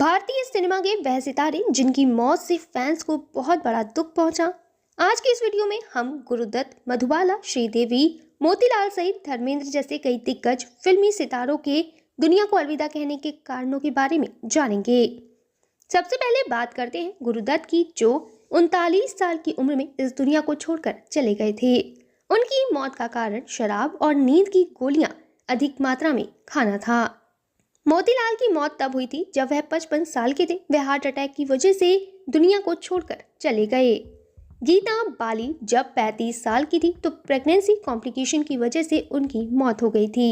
भारतीय सिनेमा के वह सितारे जिनकी मौत से फैंस को बहुत बड़ा दुख पहुंचा। आज की इस वीडियो में हम गुरुदत्त, मधुबाला, श्रीदेवी, मोतीलाल सहित धर्मेंद्र जैसे कई दिग्गज फिल्मी सितारों के दुनिया को अलविदा कहने के कारणों के बारे में जानेंगे। सबसे पहले बात करते हैं गुरुदत्त की, जो 39 साल की उम्र में इस दुनिया को छोड़कर चले गए थे। उनकी मौत का कारण शराब और नींद की गोलियां अधिक मात्रा में खाना था। मोतीलाल की मौत तब हुई थी जब वह 55 साल के थे। वह हार्ट अटैक की वजह से दुनिया को छोड़कर चले गए। गीता बाली जब 35 साल की थी तो प्रेगनेंसी कॉम्प्लिकेशन की वजह से उनकी मौत हो गई थी।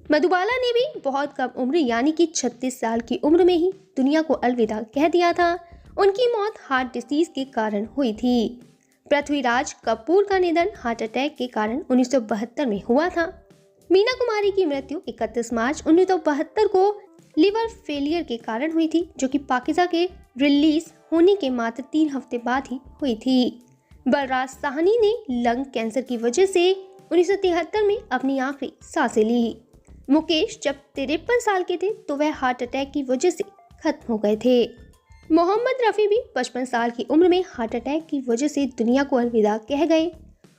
मधुबाला ने भी बहुत कम उम्र यानी कि 36 साल की उम्र में ही दुनिया को अलविदा कह दिया था। उनकी मौत हार्ट डिसीज के कारण हुई थी। पृथ्वीराज कपूर का निधन हार्ट अटैक के कारण 1972 में हुआ था। मीना कुमारी की मृत्यु 31 मार्च 1972 को लिवर फेलियर के कारण हुई थी, जो कि पाकीज़ा के रिलीज होने के मात्र 3 हफ्ते बाद ही हुई थी। बलराज साहनी ने लंग कैंसर की वजह से 1973 में अपनी आखिरी सांसें ली। मुकेश जब 53 साल के थे तो वह हार्ट अटैक की वजह से खत्म हो गए थे। मोहम्मद रफ़ी भी 55 साल की उम्र में हार्ट अटैक की वजह से दुनिया को अलविदा कह गए।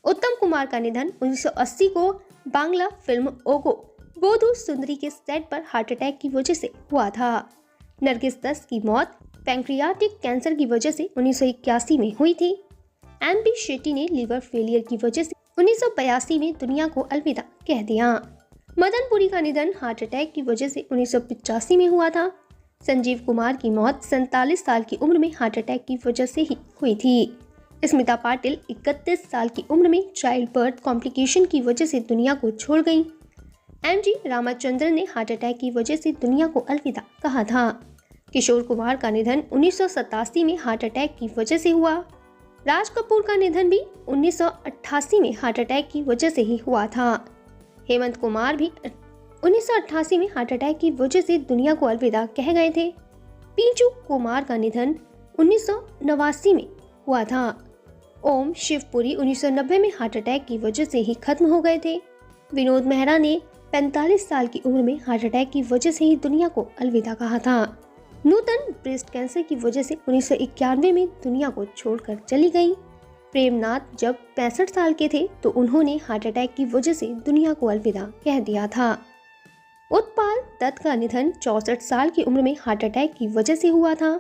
उत्तम कुमार का निधन 1980 को बांग्ला फिल्म ओगो बोधू सुंदरी के सेट पर हार्ट अटैक की वजह से हुआ था। नरगिस दत्त की मौत पैंक्रियाटिक कैंसर की वजह से 1981 में हुई थी। MP शेट्टी ने लिवर फेलियर की वजह से 1982 में दुनिया को अलविदा कह दिया। मदन पुरी का निधन हार्ट अटैक की वजह से 1985 में हुआ था। संजीव कुमार की मौत 47 साल की उम्र में हार्ट अटैक की वजह से ही हुई थी। स्मिता पाटिल 31 साल की उम्र में चाइल्ड बर्थ कॉम्प्लिकेशन की वजह से दुनिया को छोड़ गईं। MG रामचंद्रन ने हार्ट अटैक की वजह से दुनिया को अलविदा कहा था। किशोर कुमार का निधन 1987 में हार्ट अटैक की वजह से हुआ। राज कपूर का निधन भी 1988 में हार्ट अटैक की वजह से ही हुआ था। हेमंत कुमार भी 1988 में हार्ट अटैक की वजह से दुनिया को अलविदा कह गए थे। पिंचू कुमार का निधन 1989 में हुआ था। ओम शिवपुरी 1990 में हार्ट अटैक की वजह से ही खत्म हो गए थे। विनोद मेहरा ने 45 साल की उम्र में हार्ट अटैक की वजह से ही दुनिया को अलविदा कहा था। नूतन ब्रेस्ट कैंसर की वजह से 1991 में दुनिया को छोड़कर चली गई। प्रेमनाथ जब 65 साल के थे तो उन्होंने हार्ट अटैक की वजह से दुनिया को अलविदा कह दिया था। उत्पल दत्त का निधन 64 साल की उम्र में हार्ट अटैक की वजह से हुआ था।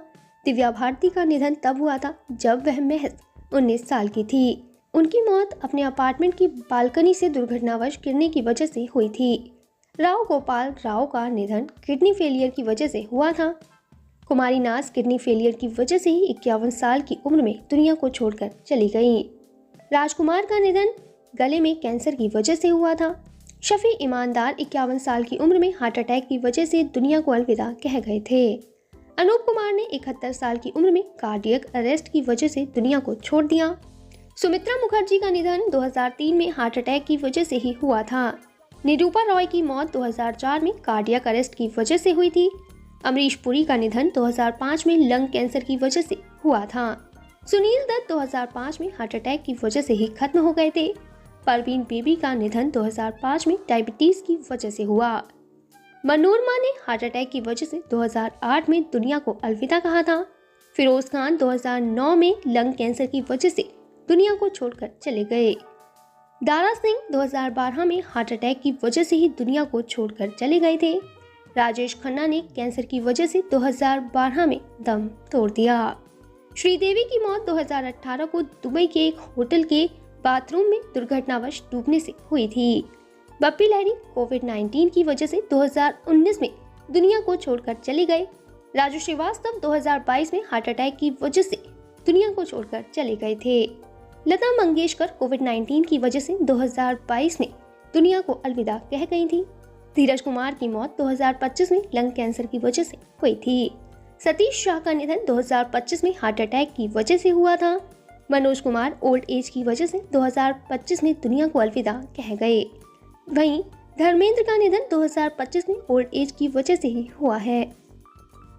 दिव्या भारती का निधन तब हुआ था जब वह महज 19 साल की थी। उनकी मौत अपने अपार्टमेंट की बालकनी से दुर्घटनावश गिरने की वजह से हुई थी। राव गोपाल राव का निधन किडनी फेलियर की वजह से हुआ था। कुमारी नाज किडनी फेलियर की वजह से ही 51 साल की उम्र में दुनिया को छोड़कर चली गई। राजकुमार का निधन गले में कैंसर की वजह से हुआ था। शफी ईमानदार 51 साल की उम्र में हार्ट अटैक की वजह से दुनिया को अलविदा कह गए थे। अनूप कुमार ने 71 साल की उम्र में कार्डियक अरेस्ट की वजह से दुनिया को छोड़ दिया। सुमित्रा मुखर्जी का निधन 2003 में हार्ट अटैक की वजह से ही हुआ था। निरूपा रॉय की मौत 2004 में कार्डियक अरेस्ट की वजह से हुई थी। अमरीश पुरी का निधन 2005 में लंग कैंसर की वजह से हुआ था। सुनील दत्त 2005 में हार्ट अटैक की वजह से ही खत्म हो गए थे। परवीन बेबी का निधन 2005 में डायबिटीज की वजह से हुआ। मनोरमा ने हार्ट अटैक की वजह से 2008 में दुनिया को अलविदा कहा था। फिरोज खान 2009 में लंग कैंसर की वजह से दुनिया को छोड़कर चले गए। दारा सिंह 2012 में हार्ट अटैक की वजह से ही दुनिया को छोड़कर चले गए थे। राजेश खन्ना ने कैंसर की वजह से 2012 में दम तोड़ दिया। श्रीदेवी की मौत 2018 को दुबई के एक होटल के बाथरूम में दुर्घटनावश डूबने से हुई थी। बप्पी लहरी कोविड-19 की वजह से 2019 में दुनिया को छोड़कर चले गए। राजू श्रीवास्तव 2022 में हार्ट अटैक की वजह से दुनिया को छोड़कर चले गए थे। लता मंगेशकर कोविड-19 की वजह से 2022 में दुनिया को अलविदा कह गई थी। धीरज कुमार की मौत 2025 में लंग कैंसर की वजह से हुई थी। सतीश शाह का निधन 2025 में हार्ट अटैक की वजह से हुआ था। मनोज कुमार ओल्ड एज की वजह से 2025 में दुनिया को अलविदा कह गए। वहीं धर्मेंद्र का निधन 2025 में ओल्ड एज की वजह से ही हुआ है।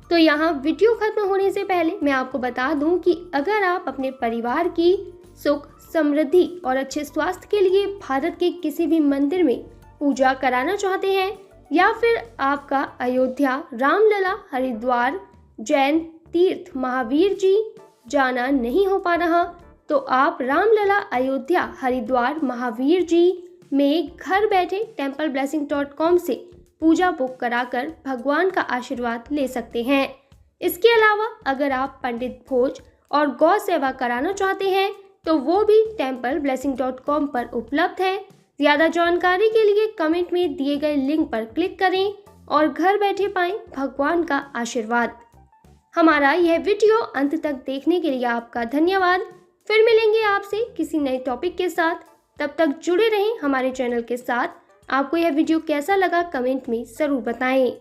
तो यहाँ वीडियो खत्म होने से पहले मैं आपको बता दूं कि अगर आप अपने परिवार की सुख, समृद्धि और अच्छे स्वास्थ्य के लिए भारत के किसी भी मंदिर में पूजा कराना चाहते हैं या फिर आपका अयोध्या, रामलला, हरिद्वार जैन तीर्थ महावीर जी जाना नहीं हो पा रहा तो आप रामलला अयोध्या हरिद्वार महावीर जी में घर बैठे templeblessing.com से पूजा बुक कराकर भगवान का आशीर्वाद ले सकते हैं। इसके अलावा अगर आप पंडित भोज और गौ सेवा कराना चाहते हैं तो वो भी templeblessing.com पर उपलब्ध है। ज़्यादा जानकारी के लिए कमेंट में दिए गए लिंक पर क्लिक करें और घर बैठे पाएं भगवान का आशीर्वाद। हमारा यह वीडियो अंत तक देखने के लिए आपका धन्यवाद। फिर मिलेंगे आपसे किसी नए टॉपिक के साथ। तब तक जुड़े रहें हमारे चैनल के साथ। आपको यह वीडियो कैसा लगा कमेंट में ज़रूर बताएं।